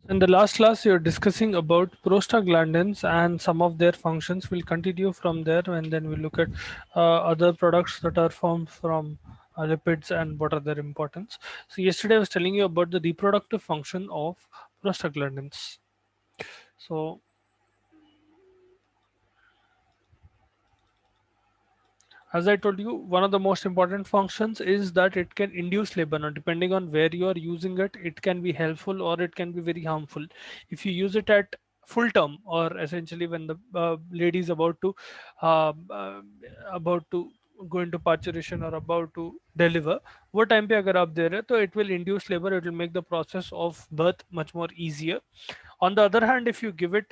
In the last class, you're discussing about prostaglandins and some of their functions. We'll continue from there, and then we'll look at other products that are formed from lipids and what are their importance. So yesterday I was telling you about the reproductive function of prostaglandins. So as I told you, one of the most important functions is that it can induce labor. Now, depending on where you are using it, it can be helpful or it can be very harmful. If you use it at full term, or essentially when the lady is uh, uh, about to go into parturition or about to deliver, वो time पे अगर आप दे रहे हैं, तो it will induce labor. It will make the process of birth much more easier. On the other hand, if you give it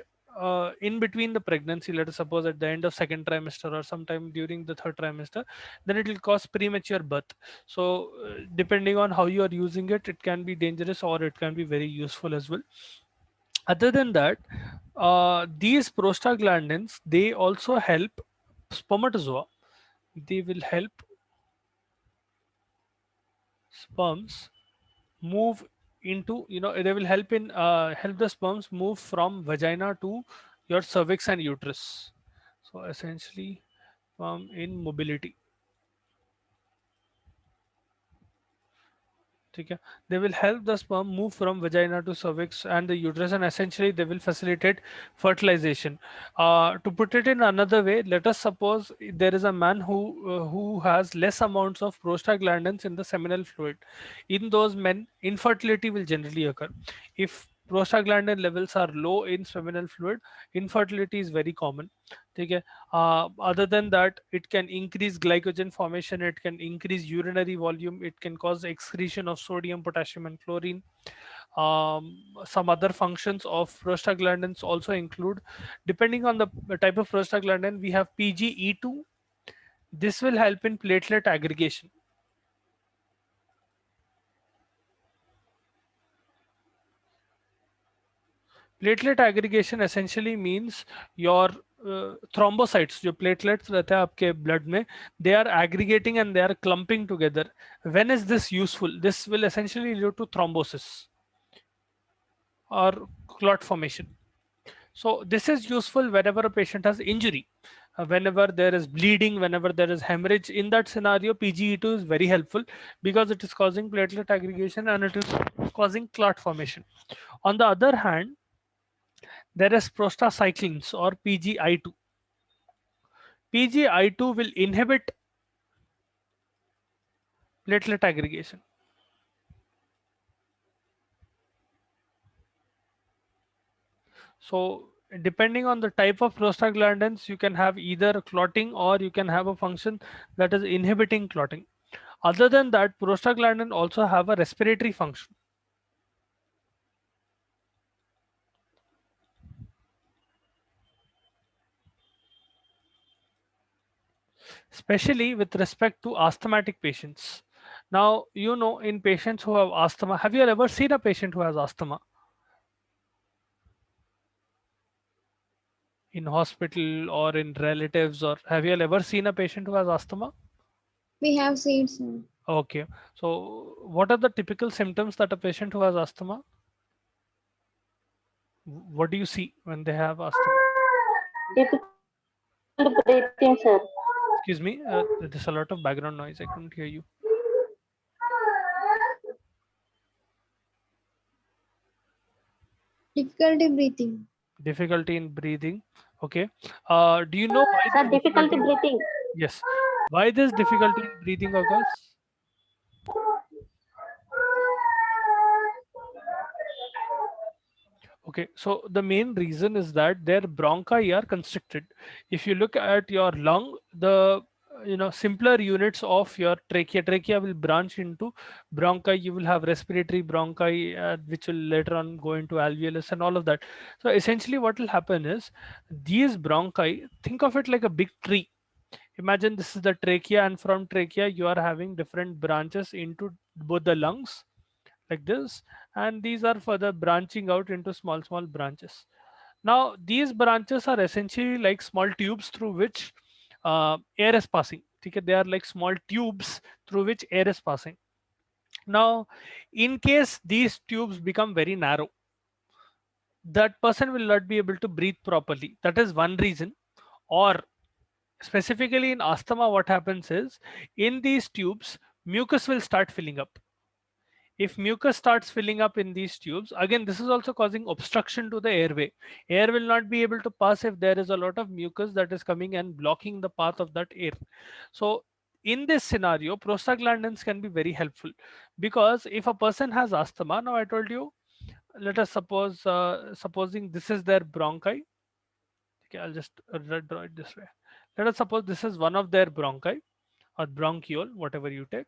in between the pregnancy, let us suppose at the end of second trimester or sometime during the third trimester, then it will cause premature birth. So depending on how you are using it, it can be dangerous or it can be very useful as well. Other than that, these prostaglandins, they also help spermatozoa. They will help sperms move into, they will help in help the sperms move from vagina to your cervix and uterus. So essentially in mobility. Okay. They will help the sperm move from vagina to cervix and the uterus, and essentially they will facilitate fertilization. To put it in another way, let us suppose there is a man who has less amounts of prostaglandins in the seminal fluid. In those men, infertility will generally occur. If prostaglandin levels are low in seminal fluid, infertility is very common. Okay. Other than that, it can increase glycogen formation, it can increase urinary volume, it can cause excretion of sodium, potassium, and chlorine. Some other functions of prostaglandins also include, depending on the type of prostaglandin, we have PGE2. This will help in platelet aggregation. Platelet aggregation essentially means your thrombocytes, जो platelets रहते हैं आपके blood में, they are aggregating and they are clumping together. When is this useful? This will essentially lead to thrombosis or clot formation. So this is useful whenever a patient has injury, whenever there is bleeding, whenever there is hemorrhage. In that scenario, PGE2 is very helpful because it is causing platelet aggregation and it is causing clot formation. On the other hand, there is prostacyclins or PGI2. PGI2 will inhibit platelet aggregation. So depending on the type of prostaglandins, you can have either clotting or you can have a function that is inhibiting clotting. Other than that, prostaglandin also have a respiratory function. Especially with respect to asthmatic patients. Now, in patients who have asthma, have you ever seen a patient who has asthma in hospital or in relatives, or have you ever seen a patient who has asthma? We have seen sir. Okay. So what are the typical symptoms that a patient who has asthma? What do you see when they have asthma? Difficult breathing, sir. Excuse me, there's a lot of background noise. I couldn't hear you. Difficulty breathing. Difficulty in breathing. Okay. Do you know why Sir, this difficulty difficulty? breathing. Yes. Why this difficulty in breathing occurs? Okay, so the main reason is that their bronchi are constricted. If you look at your lung, the simpler units of your trachea will branch into bronchi. You will have respiratory bronchi, which will later on go into alveolus and all of that. So essentially, what will happen is these bronchi. Think of it like a big tree. Imagine this is the trachea, and from trachea you are having different branches into both the lungs like this, and these are further branching out into small branches. Now these branches are essentially like small tubes through which air is passing. Okay, they are like small tubes through which air is passing. Now in case these tubes become very narrow, that person will not be able to breathe properly. That is one reason. Or specifically in asthma, what happens is in these tubes, mucus will start filling up. If mucus starts filling up in these tubes, again, this is also causing obstruction to the airway. Air will not be able to pass if there is a lot of mucus that is coming and blocking the path of that air. So in this scenario, prostaglandins can be very helpful, because if a person has asthma, now I told you, let us suppose, supposing this is their bronchi. Okay, I'll just draw it this way. Let us suppose this is one of their bronchi or bronchiole, whatever you take.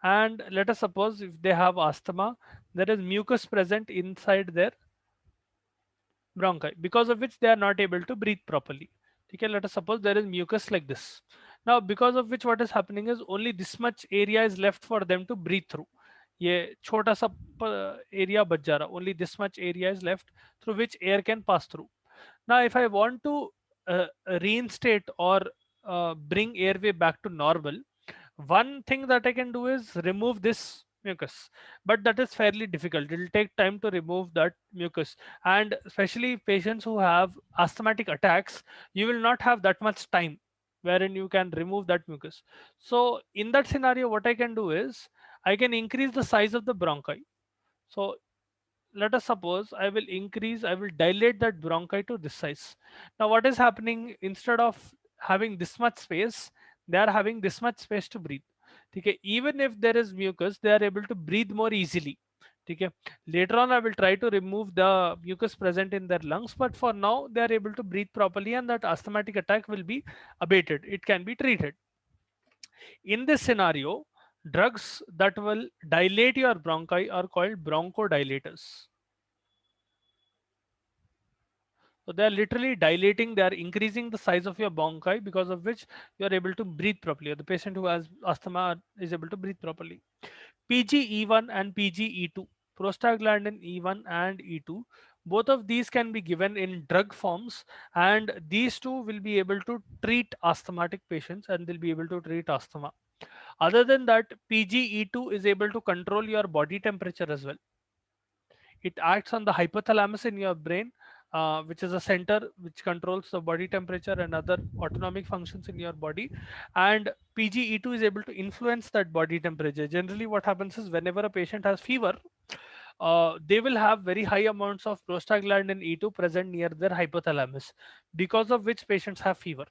And let us suppose if they have asthma, there is mucus present inside their bronchi, because of which they are not able to breathe properly. Okay, let us suppose there is mucus like this. Now, because of which what is happening is only this much area is left for them to breathe through. ये छोटा सा area बच जा रहा, only this much area is left through which air can pass through. Now, if I want to reinstate or bring airway back to normal, one thing that I can do is remove this mucus, but that is fairly difficult. It will take time to remove that mucus, and especially patients who have asthmatic attacks, you will not have that much time wherein you can remove that mucus. So in that scenario, what I can do is I can increase the size of the bronchi. So let us suppose I will dilate that bronchi to this size. Now what is happening, instead of having this much space, they are having this much space to breathe. Okay, even if there is mucus, they are able to breathe more easily. Okay, later on I will try to remove the mucus present in their lungs, but for now they are able to breathe properly and that asthmatic attack will be abated, it can be treated. In this scenario, drugs that will dilate your bronchi are called bronchodilators. So they are literally dilating, they are increasing the size of your bronchi, because of which you are able to breathe properly, or the patient who has asthma is able to breathe properly. PGE1 and PGE2, prostaglandin E1 and E2, both of these can be given in drug forms, and these two will be able to treat asthmatic patients and they'll be able to treat asthma. Other than that, PGE2 is able to control your body temperature as well. It acts on the hypothalamus in your brain, which is a center which controls the body temperature and other autonomic functions in your body. And PGE2 is able to influence that body temperature. Generally, what happens is whenever a patient has fever, they will have very high amounts of prostaglandin E2 present near their hypothalamus, because of which patients have fever.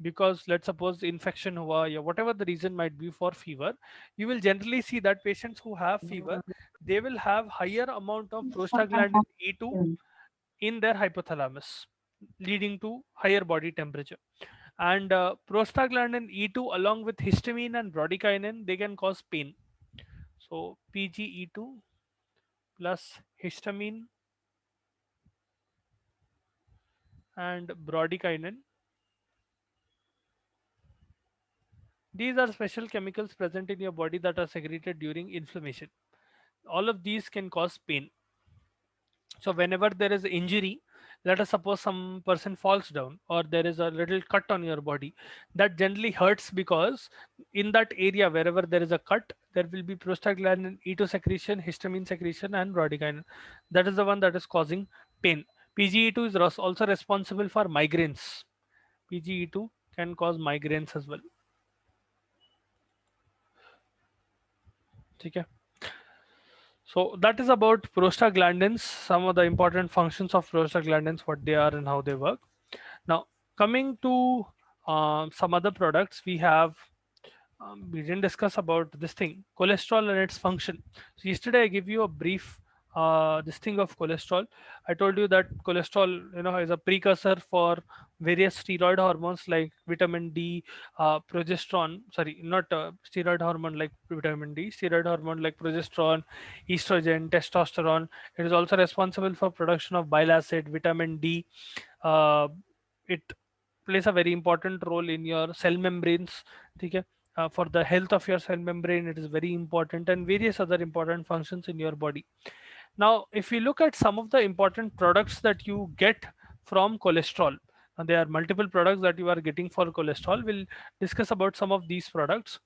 Because let's suppose infection hua, ya whatever the reason might be for fever, you will generally see that patients who have fever, they will have higher amount of prostaglandin E2 in their hypothalamus, leading to higher body temperature. And prostaglandin E2 along with histamine and bradykinin, they can cause pain. So PGE2 plus histamine and bradykinin, these are special chemicals present in your body that are secreted during inflammation. All of these can cause pain. So whenever there is injury, let us suppose some person falls down or there is a little cut on your body, that generally hurts, because in that area wherever there is a cut, there will be prostaglandin E2 secretion, histamine secretion and bradykinin. That is the one that is causing pain. PGE2 is also responsible for migraines. PGE2 can cause migraines as well. Okay. So that is about prostaglandins, some of the important functions of prostaglandins, what they are and how they work. Now, coming to some other products, we didn't discuss about this thing, cholesterol and its function. So yesterday I gave you a brief this thing of cholesterol. I told you that cholesterol, is a precursor for various steroid hormones like vitamin D, progesterone. Sorry, not steroid hormone like vitamin D. Steroid hormone like progesterone, estrogen, testosterone. It is also responsible for production of bile acid, vitamin D. Uh, it plays a very important role in your cell membranes. Okay? For the health of your cell membrane, it is very important, and various other important functions in your body. Now, if you look at some of the important products that you get from cholesterol, there are multiple products that you are getting for cholesterol. We'll discuss about some of these products.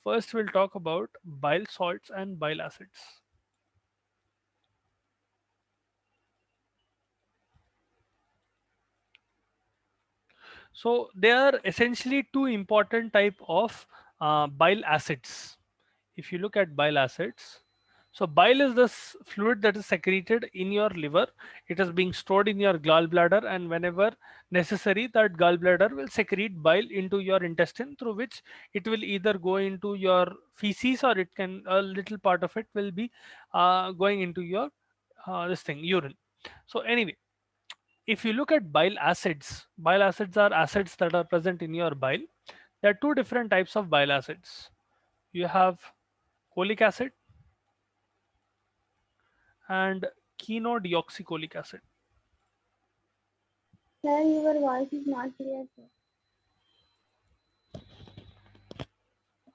First, we'll talk about bile salts and bile acids. So there are essentially two important type of bile acids. If you look at bile acids, so bile is this fluid that is secreted in your liver. It is being stored in your gallbladder, and whenever necessary, that gallbladder will secrete bile into your intestine, through which it will either go into your feces, or it can, a little part of it will be going into your this thing, urine. So anyway, if you look at bile acids are acids that are present in your bile. There are two different types of bile acids. You have cholic acid and chenodeoxycholic acid. Sir, your voice is not clear, sir.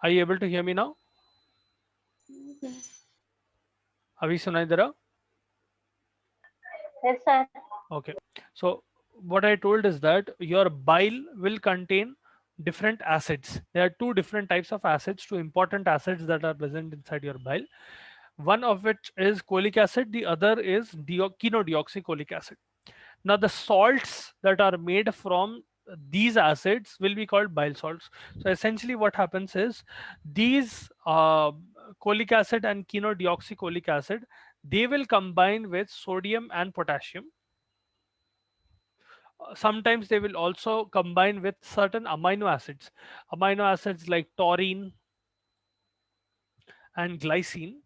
Are you able to hear me now? No, sir. अभी सुनाई दे रहा? Yes, sir. Okay. So what I told is that your bile will contain different acids. There are two different types of acids, two important acids that are present inside your bile. One of which is cholic acid, the other is chenodeoxycholic acid. Now, the salts that are made from these acids will be called bile salts. So, essentially, what happens is these cholic acid and chenodeoxycholic acid, they will combine with sodium and potassium. Sometimes they will also combine with certain amino acids like taurine and glycine,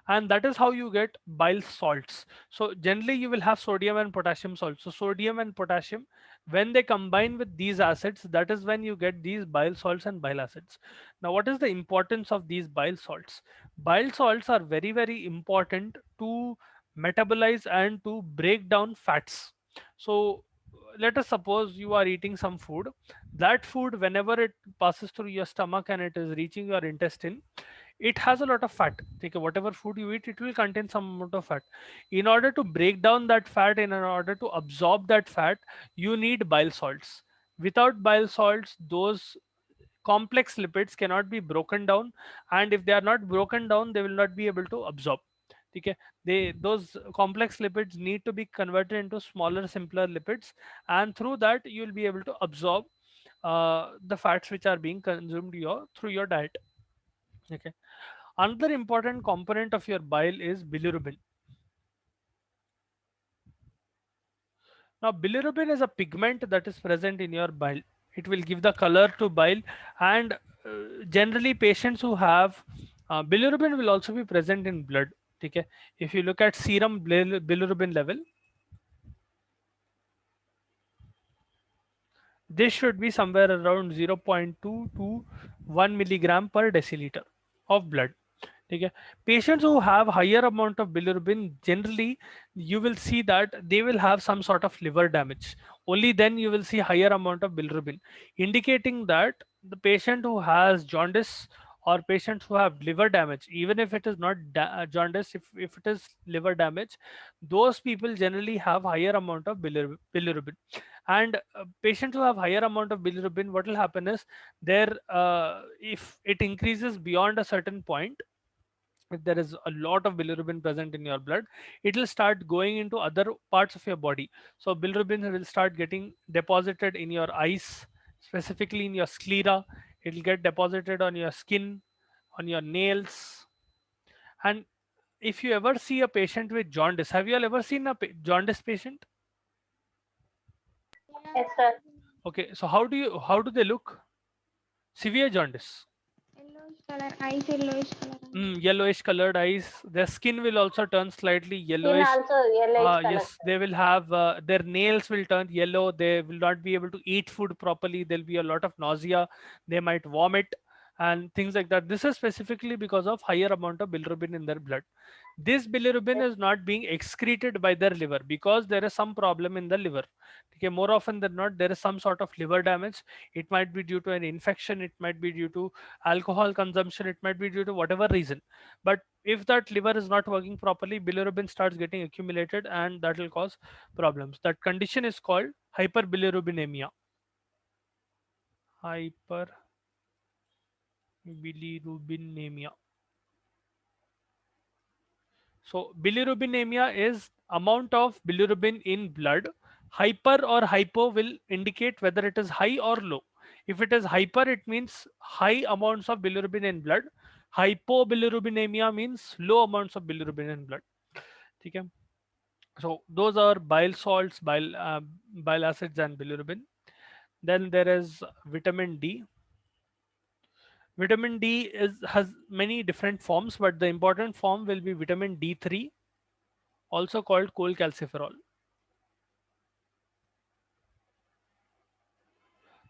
and that is how you get bile salts. So generally you will have sodium and potassium salts. So sodium and potassium, when they combine with these acids, that is when you get these bile salts and bile acids. Now what is the importance of these bile salts? Bile salts are very, very important to metabolize and to break down fats. So let us suppose you are eating some food. That food, whenever it passes through your stomach and it is reaching your intestine, it has a lot of fat. Okay, whatever food you eat, it will contain some amount of fat. In order to break down that fat, in order to absorb that fat, you need bile salts. Without bile salts, those complex lipids cannot be broken down, and if they are not broken down, they will not be able to absorb. Okay, those complex lipids need to be converted into smaller, simpler lipids, and through that you will be able to absorb the fats which are being consumed through your diet. Okay. Another important component of your bile is bilirubin. Now, bilirubin is a pigment that is present in your bile. It will give the color to bile, and generally, patients who have bilirubin will also be present in blood. Okay. If you look at serum bilirubin level, this should be somewhere around 0.2 to 1 milligram per deciliter of blood. Okay. Patients who have higher amount of bilirubin, generally you will see that they will have some sort of liver damage. Only then you will see higher amount of bilirubin, indicating that the patient who has jaundice or patients who have liver damage, even if it is not jaundice, if it is liver damage, those people generally have higher amount of bilirubin. And patients who have higher amount of bilirubin, what will happen is their if it increases beyond a certain point, if there is a lot of bilirubin present in your blood, it will start going into other parts of your body. So bilirubin will start getting deposited in your eyes, specifically in your sclera. It will get deposited on your skin, on your nails. And if you ever see a patient with jaundice, have you all ever seen a jaundice patient? Yeah, Yes, sir. Okay, so how do they look? Severe jaundice. yellowish color, eyes yellowish color. Yellowish colored eyes. Their skin will also turn slightly Skin yellowish. also yellowish color, Yes, sir. they will have their nails will turn yellow. They will not be able to eat food properly. There'll be a lot of nausea. They might vomit and things like that. This is specifically because of higher amount of bilirubin in their blood. This bilirubin Yes, is not being excreted by their liver because there is some problem in the liver. Okay, more often than not, there is some sort of liver damage. It might be due to an infection. It might be due to alcohol consumption. It might be due to whatever reason. But if that liver is not working properly, bilirubin starts getting accumulated, and that will cause problems. That condition is called hyperbilirubinemia. Hyperbilirubinemia. So bilirubinemia is amount of bilirubin in blood Hyper or hypo will indicate whether it is high or low. If it is hyper, it means high amounts of bilirubin in blood. Hypobilirubinemia means low amounts of bilirubin in blood. Okay? So those are bile salts, bile acids, and bilirubin. Then there is vitamin D. Vitamin D has many different forms, but the important form will be vitamin D3, also called cholecalciferol.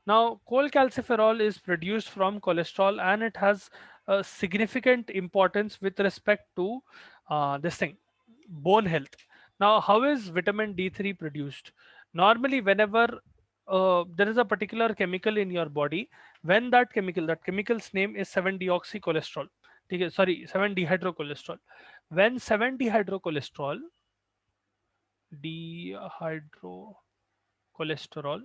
Now, cholecalciferol is produced from cholesterol, and it has a significant importance with respect to this thing, bone health. Now, how is vitamin D3 produced? Normally, whenever there is a particular chemical in your body, when that chemical's name is 7-deoxycholesterol. Okay, sorry, 7-dehydrocholesterol. When 7-dehydrocholesterol, dehydrocholesterol,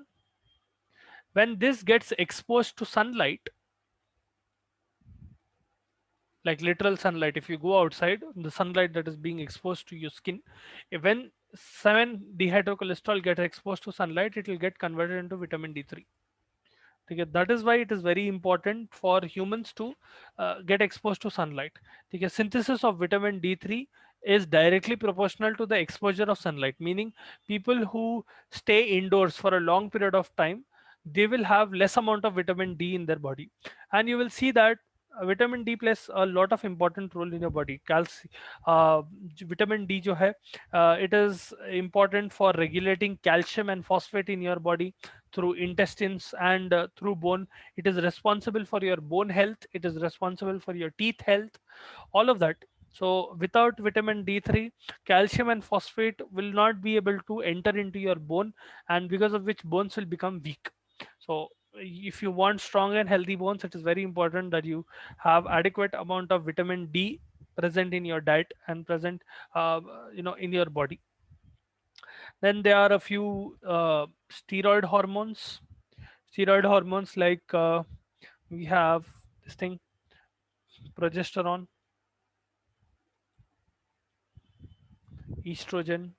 when this gets exposed to sunlight, like literal sunlight, if you go outside, the sunlight that is being exposed to your skin, when 7 dehydrocholesterol gets exposed to sunlight, it will get converted into vitamin D3. Okay, that is why it is very important for humans to get exposed to sunlight. Okay, synthesis of vitamin D3 is directly proportional to the exposure of sunlight, meaning people who stay indoors for a long period of time, they will have less amount of vitamin D in their body. And you will see that vitamin D plays a lot of important role in your body. uh, Vitamin D जो है, it is important for regulating calcium and phosphate in your body through intestines and through bone. It is responsible for your bone health, it is responsible for your teeth health, all of that. So without vitamin D3, calcium and phosphate will not be able to enter into your bone, and because of which bones will become weak. So if you want strong and healthy bones, it is very important that you have adequate amount of vitamin D present in your diet and present in your body. Then there are a few steroid hormones like we have this thing, progesterone, estrogen.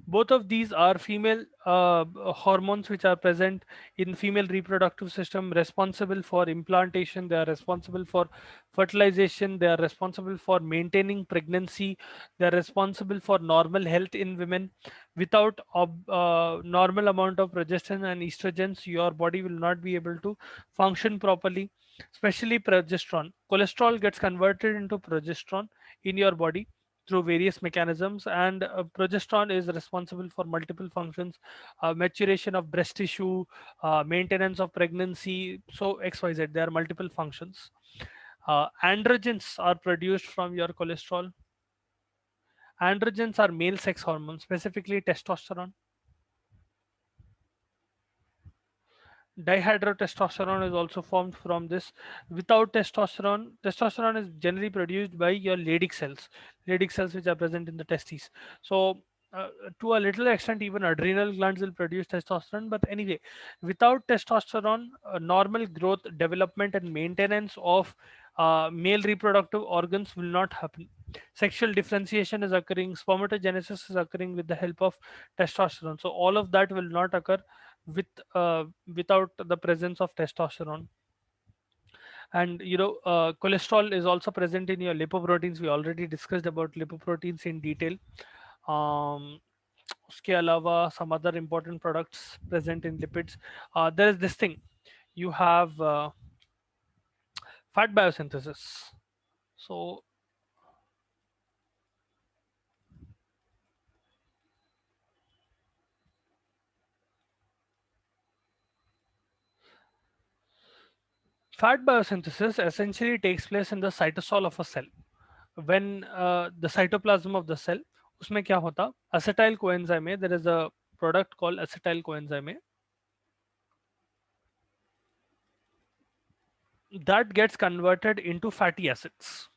Both of these are female hormones which are present in female reproductive system, responsible for implantation, they are responsible for fertilization, they are responsible for maintaining pregnancy, they are responsible for normal health in women. Without normal amount of progesterone and estrogens, your body will not be able to function properly, especially progesterone. Cholesterol gets converted into progesterone in your body through various mechanisms, and progesterone is responsible for multiple functions: maturation of breast tissue, maintenance of pregnancy, so xyz, there are multiple functions. Androgens are produced from your cholesterol. Androgens are male sex hormones, specifically testosterone. Dihydrotestosterone is also formed from this. Without testosterone is generally produced by your Leydig cells which are present in the testes. So to a little extent, even adrenal glands will produce testosterone. But anyway, without testosterone, normal growth, development, and maintenance of male reproductive organs will not happen. Sexual differentiation is occurring, spermatogenesis is occurring with the help of testosterone. So all of that will not occur with without the presence of testosterone. And cholesterol is also present in your lipoproteins. We already discussed about lipoproteins in detail. um, उसके अलावा some other important products present in lipids. There is this thing, you have fat biosynthesis. So fat biosynthesis essentially takes place in the cytosol of a cell. When the cytoplasm of the cell, उसमें क्या होता, acetyl coenzyme A, there is a product called acetyl coenzyme A that gets converted into fatty acids.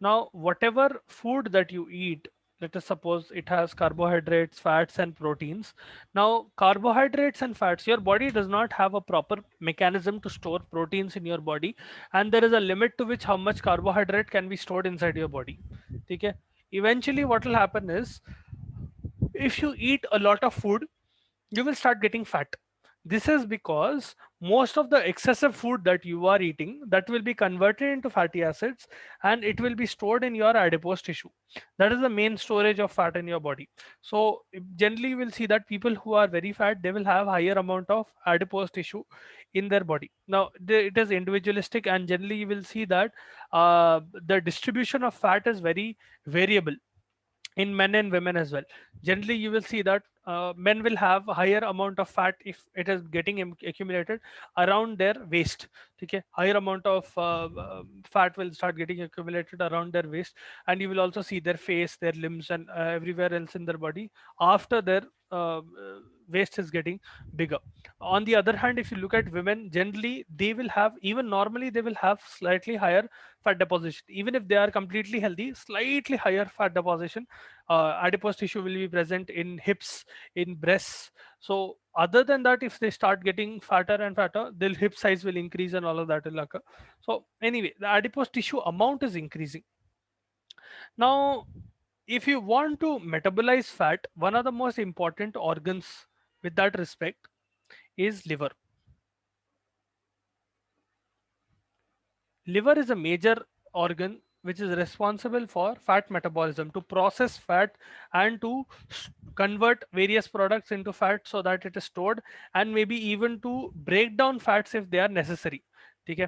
Now, whatever food that you eat, let us suppose it has carbohydrates, fats, and proteins. Now, carbohydrates and fats, your body does not have a proper mechanism to store proteins in your body, and there is a limit to which how much carbohydrate can be stored inside your body. Okay? Eventually what will happen is, if you eat a lot of food, you will start getting fat. This is because most of the excessive food that you are eating, that will be converted into fatty acids, and it will be stored in your adipose tissue. That is the main storage of fat in your body. So generally you will see that people who are very fat, they will have higher amount of adipose tissue in their body. Now it is individualistic, and generally you will see that the distribution of fat is very variable in men and women as well. Generally you will see that men will have a higher amount of fat if it is getting accumulated around their waist. Okay, higher amount of fat will start getting accumulated around their waist, and you will also see their face, their limbs, and everywhere else in their body after their waist is getting bigger. On the other hand, if you look at women, generally they will have, even normally they will have slightly higher fat deposition. Even if they are completely healthy, slightly higher fat deposition, adipose tissue will be present in hips, in breasts. So other than that, if they start getting fatter and fatter, their hip size will increase and all of that will occur. So anyway, the adipose tissue amount is increasing. Now if you want to metabolize fat, one of the most important organs with that respect is liver. Liver is a major organ which is responsible for fat metabolism, to process fat and to convert various products into fat so that it is stored, and maybe even to break down fats if they are necessary. Okay.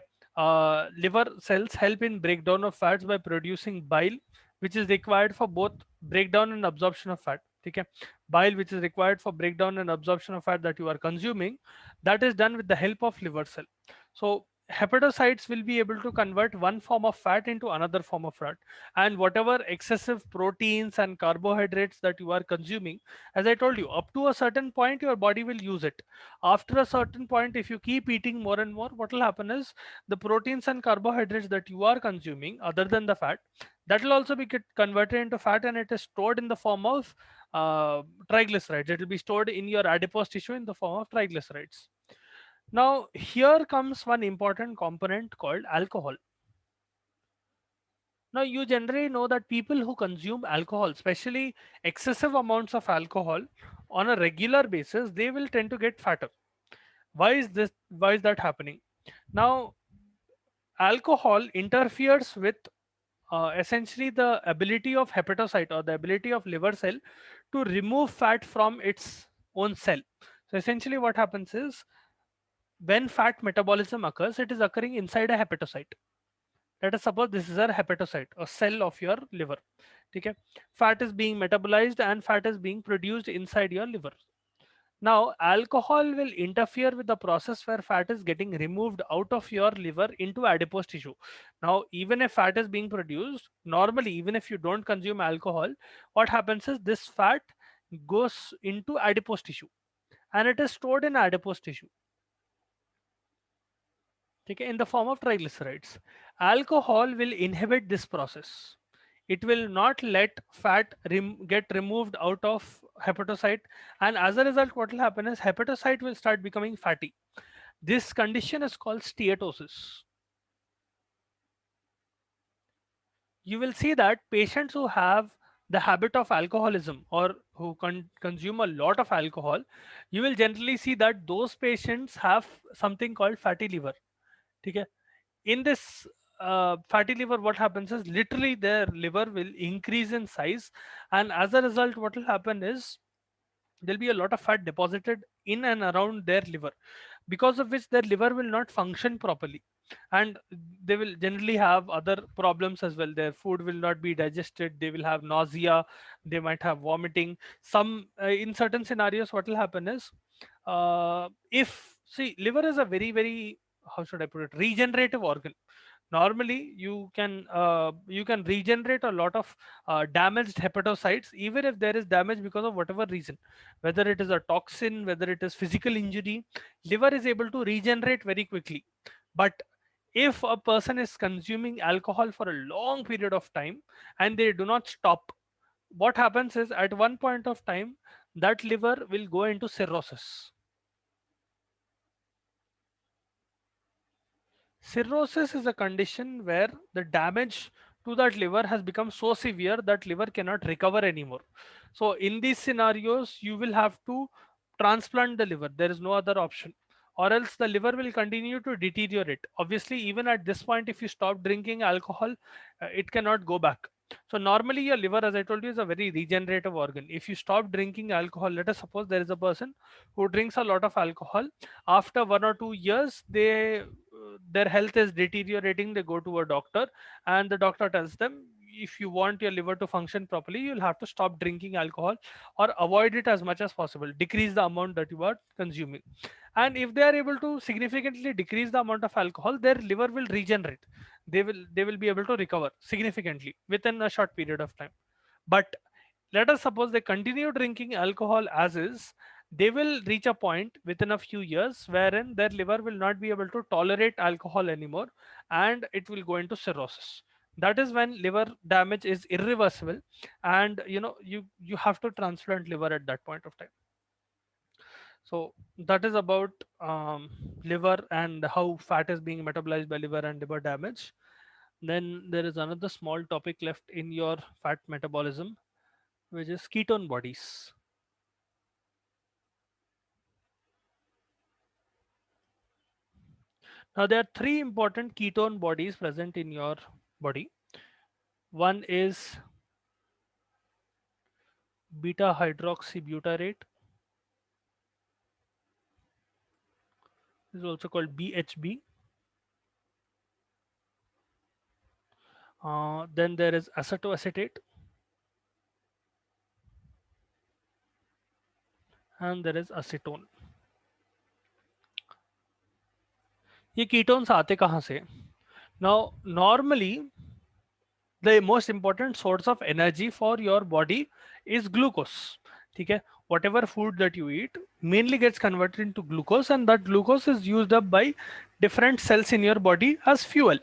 Liver cells help in breakdown of fats by producing bile, which is required for both breakdown and absorption of fat. Okay. Bile, which is required for breakdown and absorption of fat that you are consuming, that is done with the help of liver cell. So hepatocytes will be able to convert one form of fat into another form of fat, and whatever excessive proteins and carbohydrates that you are consuming, as I told you, up to a certain point your body will use it. After a certain point, if you keep eating more and more, what will happen is the proteins and carbohydrates that you are consuming other than the fat, that will also be get converted into fat, and it is stored in the form of triglycerides. It will be stored in your adipose tissue in the form of triglycerides. Now, here comes one important component called alcohol. Now, you generally know that people who consume alcohol, especially excessive amounts of alcohol on a regular basis, they will tend to get fatter. Why is this? Why is that happening? Now, alcohol interferes with essentially the ability of hepatocyte, or the ability of liver cell, to remove fat from its own cell. So essentially what happens is, when fat metabolism occurs, it is occurring inside a hepatocyte. Let us suppose this is a hepatocyte, a cell of your liver. Okay. Fat is being metabolized and fat is being produced inside your liver. Now alcohol will interfere with the process where fat is getting removed out of your liver into adipose tissue. Now even if fat is being produced normally, even if you don't consume alcohol, what happens is this fat goes into adipose tissue, and it is stored in adipose tissue, okay, in the form of triglycerides. Alcohol will inhibit this process. It will not let fat get removed out of hepatocyte, and as a result, what will happen is hepatocyte will start becoming fatty. This condition is called steatosis. You will see that patients who have the habit of alcoholism, or who consume a lot of alcohol, you will generally see that those patients have something called fatty liver. Okay. In this fatty liver, what happens is literally their liver will increase in size, and as a result what will happen is there'll be a lot of fat deposited in and around their liver, because of which their liver will not function properly, and they will generally have other problems as well. Their food will not be digested, they will have nausea, they might have vomiting. Some in certain scenarios what will happen is, if see, liver is a very very, how should I put it, regenerative organ. Normally you can regenerate a lot of damaged hepatocytes, even if there is damage because of whatever reason, whether it is a toxin, whether it is physical injury. Liver is able to regenerate very quickly. But if a person is consuming alcohol for a long period of time and they do not stop, what happens is at one point of time that liver will go into cirrhosis. Cirrhosis is a condition where the damage to that liver has become so severe that liver cannot recover anymore. So in these scenarios, you will have to transplant the liver. There is no other option, or else the liver will continue to deteriorate. Obviously, even at this point, if you stop drinking alcohol, it cannot go back. So normally your liver, as I told you, is a very regenerative organ. If you stop drinking alcohol, let us suppose there is a person who drinks a lot of alcohol. After 1 or 2 years, their health is deteriorating. They go to a doctor, and the doctor tells them, if you want your liver to function properly, you'll have to stop drinking alcohol or avoid it as much as possible. Decrease the amount that you are consuming. And if they are able to significantly decrease the amount of alcohol, their liver will regenerate. They will be able to recover significantly within a short period of time. But let us suppose they continue drinking alcohol as is, they will reach a point within a few years wherein their liver will not be able to tolerate alcohol anymore, and it will go into cirrhosis. That is when liver damage is irreversible, and you have to transplant liver at that point of time. So that is about liver and how fat is being metabolized by liver and liver damage. Then there is another small topic left in your fat metabolism, which is ketone bodies. Now, there are three important ketone bodies present in your body. One is beta hydroxybutyrate, is also called BHB. Then there is acetoacetate, and there is acetone. ये ketones आते कहाँ से? Now, normally the most important source of energy for your body is glucose. ठीक है? Whatever food that you eat mainly gets converted into glucose, and that glucose is used up by different cells in your body as fuel.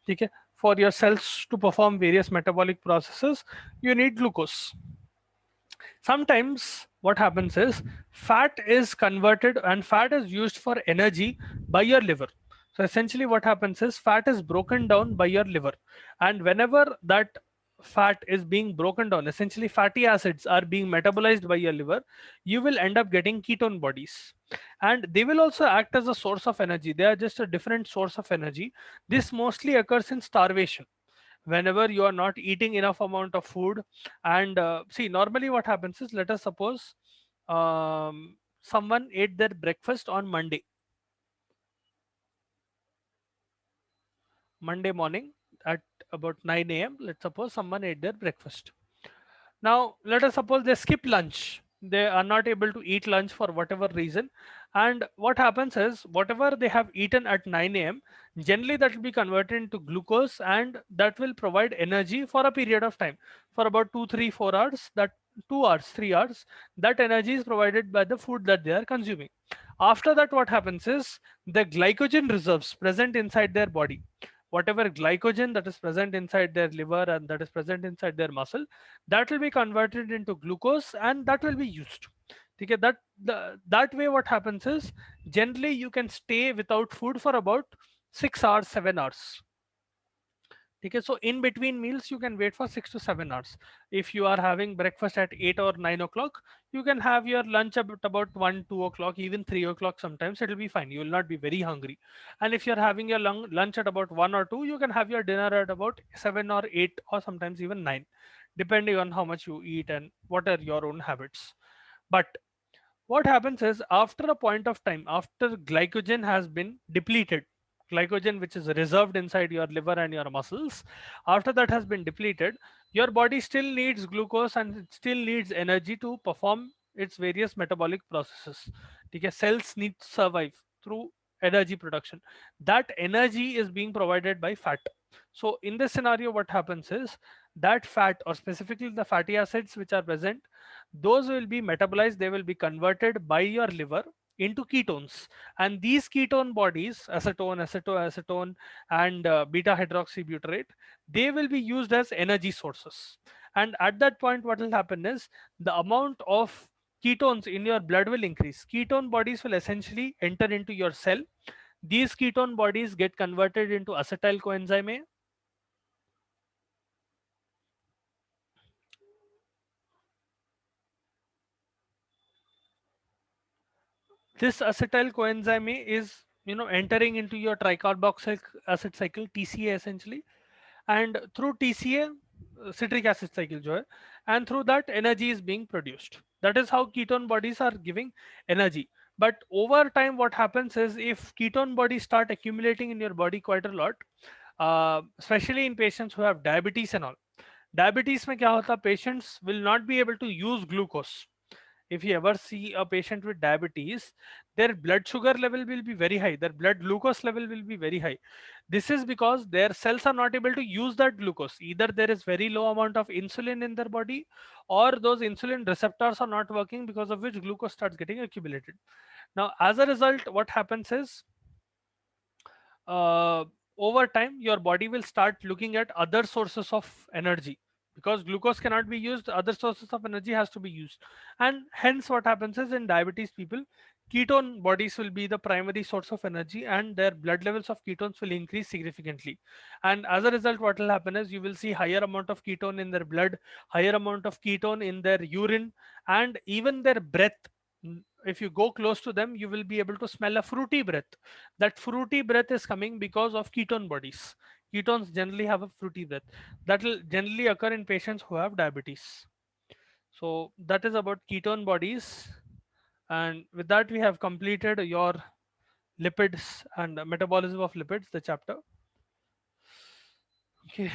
ठीक है? For your cells to perform various metabolic processes, you need glucose. Sometimes what happens is fat is converted and fat is used for energy by your liver. So essentially what happens is fat is broken down by your liver, and whenever that fat is being broken down, essentially fatty acids are being metabolized by your liver, you will end up getting ketone bodies, and they will also act as a source of energy. They are just a different source of energy. This mostly occurs in starvation, whenever you are not eating enough amount of food. And see, normally what happens is, let us suppose someone ate their breakfast on Monday morning at about 9 a.m. Let's suppose someone ate their breakfast. Now, let us suppose they skip lunch. They are not able to eat lunch for whatever reason. And what happens is, whatever they have eaten at 9 a.m., generally that will be converted into glucose, and that will provide energy for a period of time. For about 2, 3, 4 hours, that 2 hours, 3 hours, that energy is provided by the food that they are consuming. After that, what happens is the glycogen reserves present inside their body, whatever glycogen that is present inside their liver and that is present inside their muscle, that will be converted into glucose, and that will be used. Okay, that way what happens is, generally you can stay without food for about 6 hours, 7 hours. Okay, so in between meals you can wait for 6 to 7 hours. If you are having breakfast at 8 or 9 o'clock, you can have your lunch about 1, 2 o'clock, even 3 o'clock. Sometimes it will be fine, you will not be very hungry. And if you're having your lunch at about 1 or 2, you can have your dinner at about 7 or 8, or sometimes even 9, depending on how much you eat and what are your own habits. But what happens is, after a point of time, after glycogen has been depleted, glycogen which is reserved inside your liver and your muscles, after that has been depleted, your body still needs glucose and it still needs energy to perform its various metabolic processes. Okay, cells need to survive through energy production. That energy is being provided by fat. So in this scenario, what happens is, that fat, or specifically the fatty acids which are present, those will be metabolized, they will be converted by your liver into ketones. And these ketone bodies, acetone, acetone, and beta hydroxybutyrate, they will be used as energy sources. And at that point, what will happen is, the amount of ketones in your blood will increase. Ketone bodies will essentially enter into your cell. These ketone bodies get converted into acetyl coenzyme A, This acetyl coenzyme A is, entering into your tricarboxylic acid cycle, TCA essentially, and through TCA, citric acid cycle जो है, and through that energy is being produced. That is how ketone bodies are giving energy. But over time, what happens is, if ketone bodies start accumulating in your body quite a lot, especially in patients who have diabetes and all. Diabetes में क्या होता, patients will not be able to use glucose. If you ever see a patient with diabetes, their blood sugar level will be very high, their blood glucose level will be very high. This is because their cells are not able to use that glucose. Either there is very low amount of insulin in their body, or those insulin receptors are not working, because of which glucose starts getting accumulated. Now, as a result, what happens is, uh, over time your body will start looking at other sources of energy, because glucose cannot be used, other sources of energy has to be used. And hence what happens is, in diabetes people, ketone bodies will be the primary source of energy, and their blood levels of ketones will increase significantly. And as a result, what will happen is, you will see higher amount of ketone in their blood, higher amount of ketone in their urine, and even their breath. If you go close to them, you will be able to smell a fruity breath. That fruity breath is coming because of ketone bodies. Ketones generally have a fruity breath. That will generally occur in patients who have diabetes. So that is about ketone bodies. And with that, we have completed your lipids and metabolism of lipids, the chapter. Okay.